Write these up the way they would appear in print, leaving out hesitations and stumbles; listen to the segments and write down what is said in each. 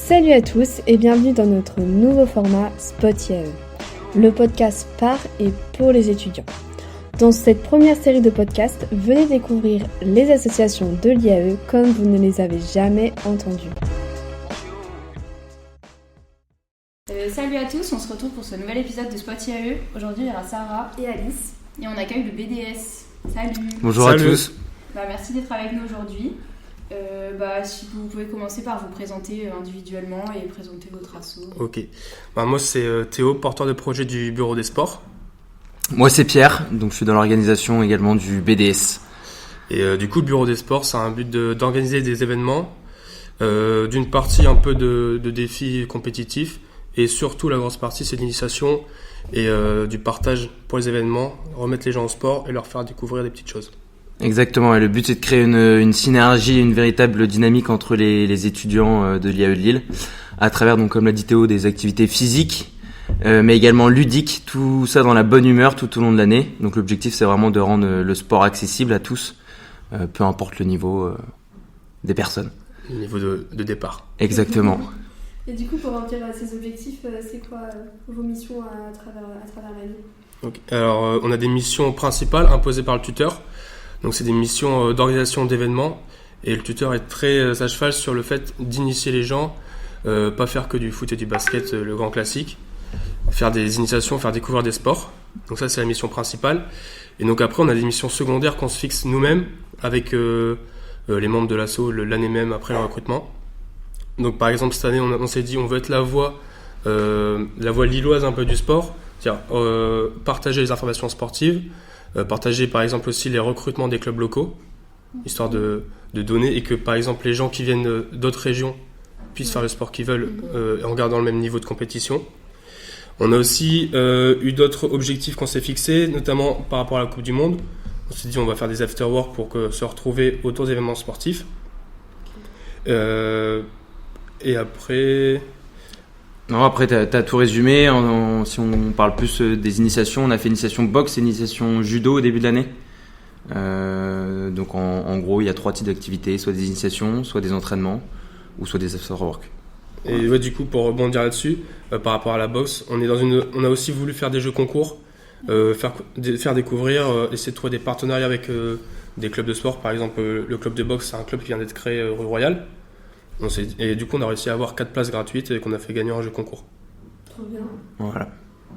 Salut à tous et bienvenue dans notre nouveau format Spot IAE, le podcast par et pour les étudiants. Dans cette première série de podcasts, venez découvrir les associations de l'IAE comme vous ne les avez jamais entendues. Salut à tous, on se retrouve pour ce nouvel épisode de Spot IAE. Aujourd'hui, il y aura Sarah et Alice et on accueille le BDS. Salut. Bonjour à tous. Merci d'être avec nous aujourd'hui. Si vous pouvez commencer par vous présenter individuellement et présenter votre asso. Ok. Moi c'est Théo, porteur de projet du Bureau des Sports. Moi c'est Pierre, donc je suis dans l'organisation également du BDS. Et du coup le Bureau des Sports, ça a un but d'organiser des événements, d'une partie un peu de défis compétitifs, et surtout la grosse partie c'est l'initiation et du partage pour les événements, remettre les gens au sport et leur faire découvrir des petites choses. Exactement, et le but c'est de créer une synergie, une véritable dynamique entre les étudiants de l'IAE de Lille, à travers, donc comme l'a dit Théo, des activités physiques, mais également ludiques, tout ça dans la bonne humeur tout au long de l'année. Donc l'objectif c'est vraiment de rendre le sport accessible à tous, peu importe le niveau des personnes. Le niveau de départ. Exactement. Et du coup, pour remplir ces objectifs, c'est quoi vos missions à travers l'année ? Okay. Alors on a des missions principales imposées par le tuteur. Donc c'est des missions d'organisation d'événements et le tuteur est très à cheval sur le fait d'initier les gens, pas faire que du foot et du basket, le grand classique, faire des initiations, faire découvrir des sports. Donc ça c'est la mission principale. Et donc après on a des missions secondaires qu'on se fixe nous-mêmes avec les membres de l'asso l'année même après le recrutement. Donc par exemple cette année on s'est dit on veut être la voix lilloise un peu du sport, c'est-à-dire partager les informations sportives, partager par exemple aussi les recrutements des clubs locaux, histoire de donner et que par exemple les gens qui viennent d'autres régions puissent faire le sport qu'ils veulent en gardant le même niveau de compétition. On a aussi eu d'autres objectifs qu'on s'est fixés, notamment par rapport à la Coupe du Monde. On s'est dit on va faire des after-work pour se retrouver autour d'événements sportifs. Et après... Non, après t'as tout résumé. Si on parle plus des initiations, on a fait initiation boxe et initiation judo au début de l'année. Donc en gros, il y a 3 types d'activités, soit des initiations, soit des entraînements, ou soit des after-work. Et ouais, du coup, pour rebondir là-dessus, par rapport à la boxe, on a aussi voulu faire des jeux concours, faire découvrir, essayer de trouver des partenariats avec des clubs de sport. Par exemple, le club de boxe, c'est un club qui vient d'être créé rue Royale. Et du coup, on a réussi à avoir 4 places gratuites et qu'on a fait gagner un jeu concours. Trop bien. Voilà.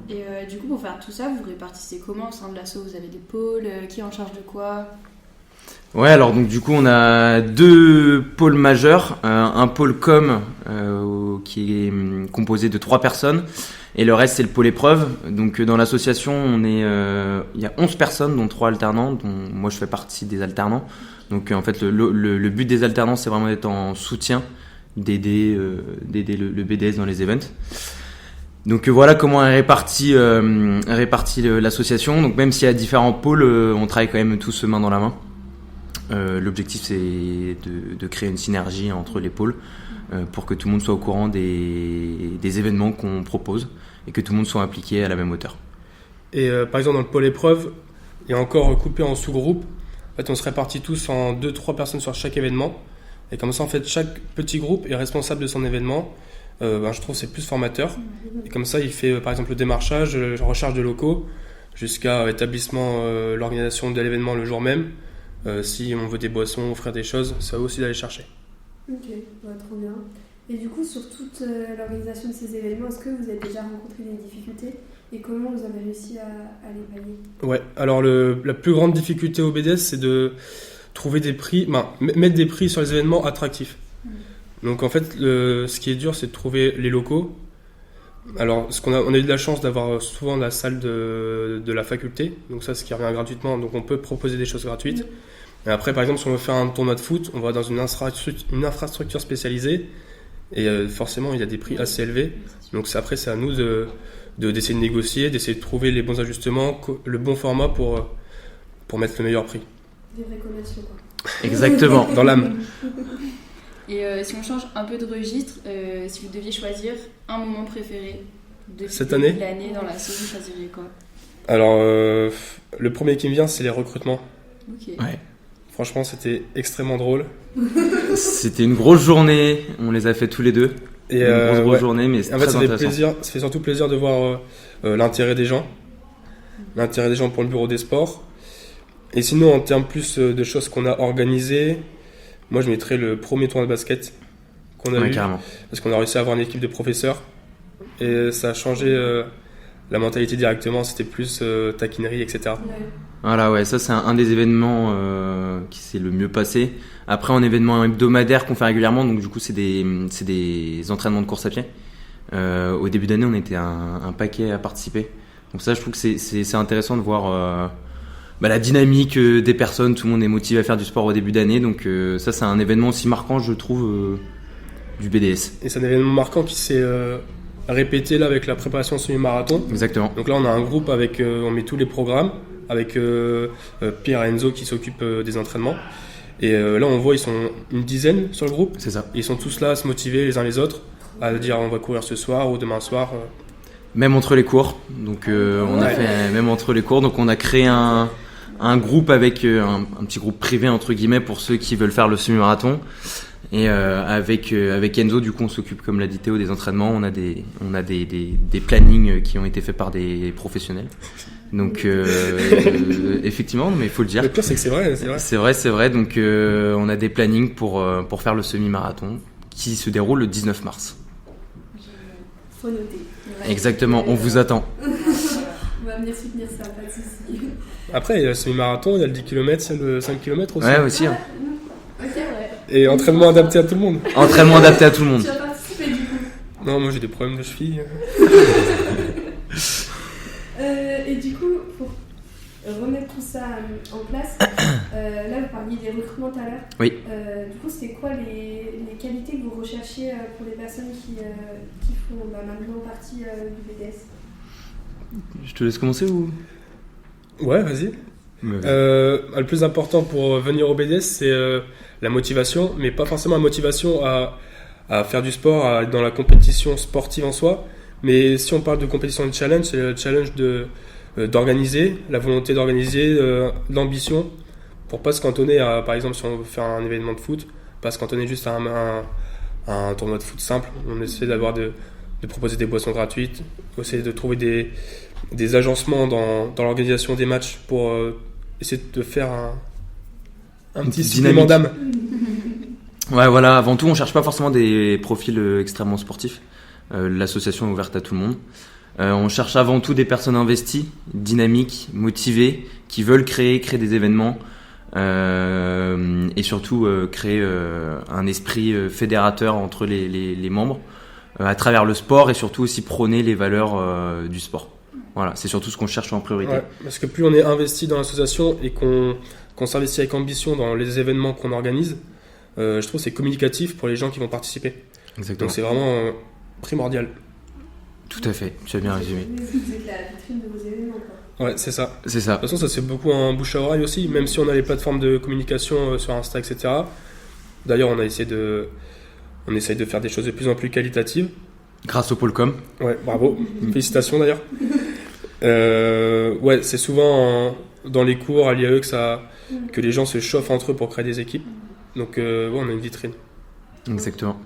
Et du coup, pour faire tout ça, vous répartissez comment au sein de l'asso ? Vous avez des pôles, qui est en charge de quoi ? Ouais, alors donc du coup, on a 2 pôles majeurs. Un pôle com qui est composé de 3 personnes. Et le reste, c'est le pôle épreuve. Donc dans l'association, il y a 11 personnes, dont 3 alternants, dont moi je fais partie des alternants. Donc en fait, le but des alternants, c'est vraiment d'être en soutien, d'aider le BDS dans les events. Donc voilà comment est répartie l'association. Donc même s'il y a différents pôles, on travaille quand même tous main dans la main. L'objectif, c'est de créer une synergie entre les pôles pour que tout le monde soit au courant des événements qu'on propose et que tout le monde soit impliqué à la même hauteur. Et par exemple, dans le pôle épreuve, il y a encore coupé en sous-groupes. En fait, on se répartit tous en 2-3 personnes sur chaque événement. Et comme ça, en fait, chaque petit groupe est responsable de son événement. Je trouve que c'est plus formateur. Et comme ça, il fait par exemple le démarchage, recherche de locaux, jusqu'à établissement, l'organisation de l'événement le jour même. Si on veut des boissons, offrir des choses, c'est aussi d'aller chercher. Ok, trop bien. Et du coup, sur toute l'organisation de ces événements, est-ce que vous avez déjà rencontré des difficultés ? Et comment vous avez réussi à les pallier ? Ouais, alors la plus grande difficulté au BDS, c'est de trouver des prix, mettre des prix sur les événements attractifs. Donc en fait, ce qui est dur, c'est de trouver les locaux. Alors, on a eu de la chance d'avoir souvent la salle de la faculté, donc ça, ce qui revient gratuitement, donc on peut proposer des choses gratuites. Et après, par exemple, si on veut faire un tournoi de foot, on va dans une infrastructure spécialisée, et forcément, il y a des prix assez élevés. Donc après, c'est à nous d'essayer de négocier, d'essayer de trouver les bons ajustements, le bon format pour mettre le meilleur prix. Des vrais commerciaux, quoi. Exactement, dans l'âme. Et si on change un peu de registre, si vous deviez choisir un moment préféré de cette année, l'année dans l'asso, vous choisiriez quoi ? Alors, le premier qui me vient, c'est les recrutements. Ok. Ouais. Franchement, c'était extrêmement drôle. C'était une grosse journée, on les a fait tous les deux. Et une grosse journée, mais c'est en fait, très intéressant. ça fait surtout plaisir de voir l'intérêt des gens pour le bureau des sports. Et sinon, en termes plus de choses qu'on a organisées, moi je mettrais le premier tournoi de basket qu'on a eu, Carrément. parce qu'on a réussi à avoir une équipe de professeurs et ça a changé la mentalité directement, c'était plus taquinerie, etc. Voilà, ouais, ça c'est un des événements qui s'est le mieux passé. Après, en événement hebdomadaire qu'on fait régulièrement, donc du coup c'est des entraînements de course à pied. Au début d'année, on était un paquet à participer. Donc ça, je trouve que c'est intéressant de voir la dynamique des personnes. Tout le monde est motivé à faire du sport au début d'année. Donc ça, c'est un événement aussi marquant, je trouve, du BDS. Et c'est un événement marquant qui s'est répété là avec la préparation semi-marathon. Exactement. Donc là, on a un groupe avec, on met tous les programmes avec Pierre et Enzo qui s'occupent des entraînements. Et là, on voit, ils sont une dizaine sur le groupe. C'est ça. Et ils sont tous là à se motiver les uns les autres, à dire on va courir ce soir ou demain soir. Même entre les cours. Donc on a fait même entre les cours. Donc on a créé un groupe avec un petit groupe privé entre guillemets pour ceux qui veulent faire le semi-marathon. Et avec Enzo, du coup, on s'occupe, comme l'a dit Théo, des entraînements. On a des plannings qui ont été faits par des professionnels. Donc effectivement, mais il faut le dire. Le pire, c'est que c'est vrai. C'est vrai. Donc on a des plannings pour faire le semi-marathon qui se déroule le 19 mars. Faut noter. Exactement, on vous attend. On va venir soutenir ça, pas de soucis. Après, il y a le semi-marathon, il y a le 10 km, il y a le 5 km aussi. Ouais, aussi. Hein. Ok, ouais. Et entraînement adapté à tout le monde. Entraînement adapté à tout le monde. Tu vas participer du coup. Non, moi j'ai des problèmes de cheville. Et du coup, pour remettre tout ça en place, là vous parliez des recrutements tout à l'heure. Oui. Du coup, c'était quoi les qualités que vous recherchiez pour les personnes qui font maintenant partie du BDS? Je te laisse commencer ou? Ouais, vas-y. Le plus important pour venir au BDS, c'est la motivation, mais pas forcément la motivation à faire du sport, à être dans la compétition sportive en soi. Mais si on parle de compétition de challenge, c'est le challenge d'organiser, la volonté d'organiser, l'ambition, pour pas se cantonner à, par exemple, si on veut faire un événement de foot, pas se cantonner juste à un tournoi de foot simple. On essaie de proposer des boissons gratuites, essayer de trouver des agencements dans l'organisation des matchs pour essayer de faire un petit supplément d'âme. Ouais, voilà, avant tout, on cherche pas forcément des profils extrêmement sportifs. L'association est ouverte à tout le monde. On cherche avant tout des personnes investies, dynamiques, motivées, qui veulent créer des événements et surtout créer un esprit fédérateur entre les membres à travers le sport et surtout aussi prôner les valeurs du sport. Voilà, c'est surtout ce qu'on cherche en priorité. Ouais, parce que plus on est investi dans l'association et qu'on s'investit avec ambition dans les événements qu'on organise, je trouve que c'est communicatif pour les gens qui vont participer. Exactement. Donc c'est vraiment primordial. Tout à fait, tu as bien résumé. C'est la vitrine de vos événements, quoi. Ouais, c'est ça. C'est ça. De toute façon, ça se fait beaucoup en bouche à oreille aussi, même si on a les plateformes de communication sur Insta, etc. D'ailleurs, on essaye de faire des choses de plus en plus qualitatives. Grâce au pôle com. Ouais, bravo. Félicitations d'ailleurs. Ouais, c'est souvent dans les cours à l'IAE que les gens se chauffent entre eux pour créer des équipes. Donc, ouais, on a une vitrine. Exactement.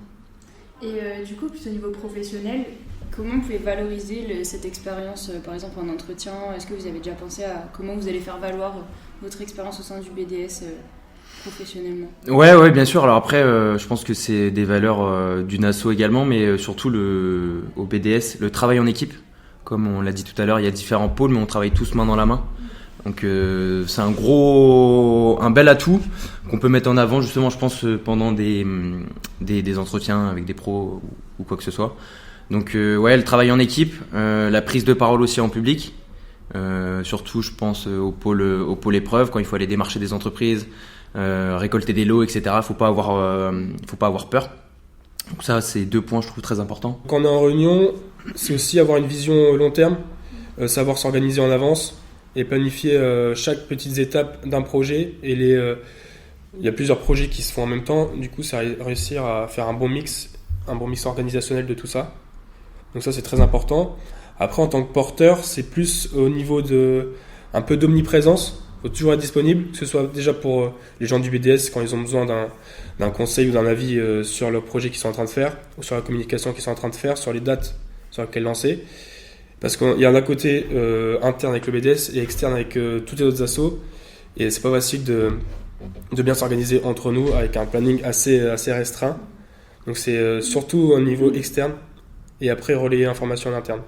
Et du coup, plus au niveau professionnel, comment vous pouvez valoriser cette expérience, par exemple en entretien? Est-ce que vous avez déjà pensé à comment vous allez faire valoir votre expérience au sein du BDS professionnellement? Ouais, bien sûr. Alors après, je pense que c'est des valeurs d'une asso également, mais surtout au BDS, le travail en équipe. Comme on l'a dit tout à l'heure, il y a différents pôles, mais on travaille tous main dans la main. Donc c'est un bel atout qu'on peut mettre en avant justement, je pense, pendant des entretiens avec des pros ou quoi que ce soit. Donc ouais, le travail en équipe, la prise de parole aussi en public, surtout je pense au pôle épreuve, quand il faut aller démarcher des entreprises, récolter des lots, etc. Faut pas avoir peur. Donc ça, c'est 2 points je trouve très importants. Quand on est en réunion, c'est aussi avoir une vision long terme, savoir s'organiser en avance et planifier chaque petite étape d'un projet. Et il y a plusieurs projets qui se font en même temps. Du coup, c'est réussir à faire un bon mix organisationnel de tout ça. Donc ça, c'est très important. Après, en tant que porteur, c'est plus au niveau un peu d'omniprésence. faut toujours être disponible, que ce soit déjà pour les gens du BDS quand ils ont besoin d'un conseil ou d'un avis sur leur projet qu'ils sont en train de faire, ou sur la communication qu'ils sont en train de faire, sur les dates sur lesquelles lancer. Parce qu'il y a un côté interne avec le BDS et externe avec toutes les autres assos, et c'est pas facile de bien s'organiser entre nous avec un planning assez restreint. Donc c'est surtout au niveau externe, et après relayer l'information en interne.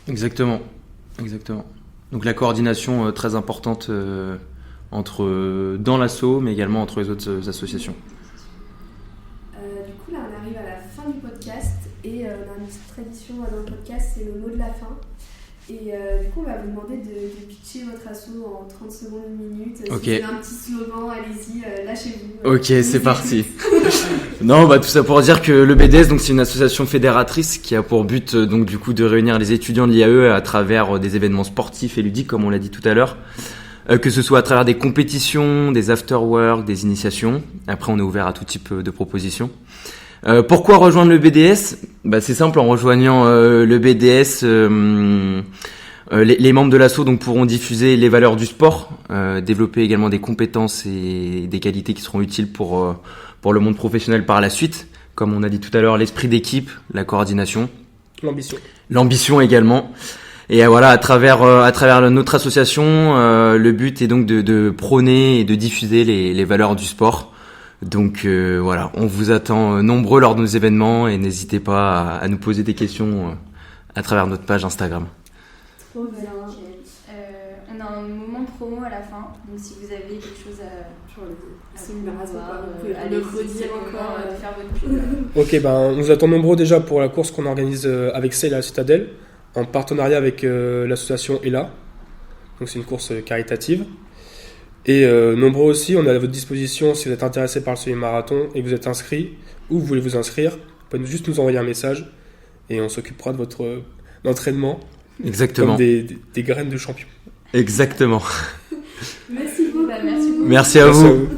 Exactement. Donc la coordination très importante dans l'asso, mais également entre les autres associations. Du coup, là, on arrive à la fin du podcast et on a une petite tradition dans le podcast, c'est le mot de la fin. Et du coup, on va vous demander de pitcher votre asso en 30 secondes, 1 minute. Si vous avez un petit slogan, allez-y, lâchez-vous. Ok, c'est parti. Non, tout ça pour dire que le BDS, donc c'est une association fédératrice qui a pour but donc du coup de réunir les étudiants de l'IAE à travers des événements sportifs et ludiques, comme on l'a dit tout à l'heure. Que ce soit à travers des compétitions, des after-work, des initiations. Après, on est ouvert à tout type de propositions. Pourquoi rejoindre le BDS ? C'est simple, en rejoignant le BDS, les membres de l'asso donc pourront diffuser les valeurs du sport, développer également des compétences et des qualités qui seront utiles pour le monde professionnel par la suite. Comme on a dit tout à l'heure, l'esprit d'équipe, la coordination, l'ambition également. Et voilà, à travers notre association, le but est donc de prôner et de diffuser les valeurs du sport. Donc voilà, on vous attend nombreux lors de nos événements et n'hésitez pas à nous poser des questions à travers notre page Instagram. Trop bien. On a un moment promo à la fin, donc si vous avez quelque chose à vous pouvez le redire encore, faire votre pub. Ok, on vous attend nombreux déjà pour la course qu'on organise avec Sail à la Citadelle, en partenariat avec l'association ELA. Donc c'est une course caritative. Et nombreux aussi, on est à votre disposition si vous êtes intéressé par le semi-marathon et que vous êtes inscrit ou vous voulez vous inscrire. Vous pouvez juste nous envoyer un message et on s'occupera de votre entraînement. Exactement. Comme des graines de champion. Exactement. Merci beaucoup. Merci beaucoup. Merci à vous.